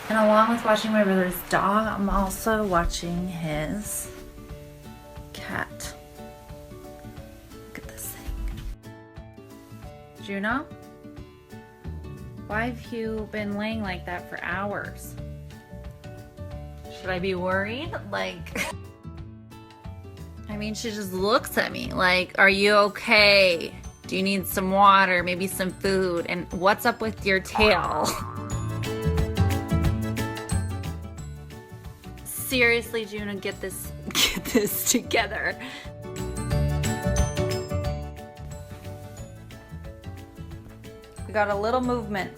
And along with watching my brother's dog, I'm also watching his cat. Look at this thing. Juno? Why have you been laying like that for hours? Should I be worried? Like, I mean, she just looks at me like, are you okay? Do you need some water, maybe some food? And what's up with your tail? Seriously, Juno, get this together. We got a little movement.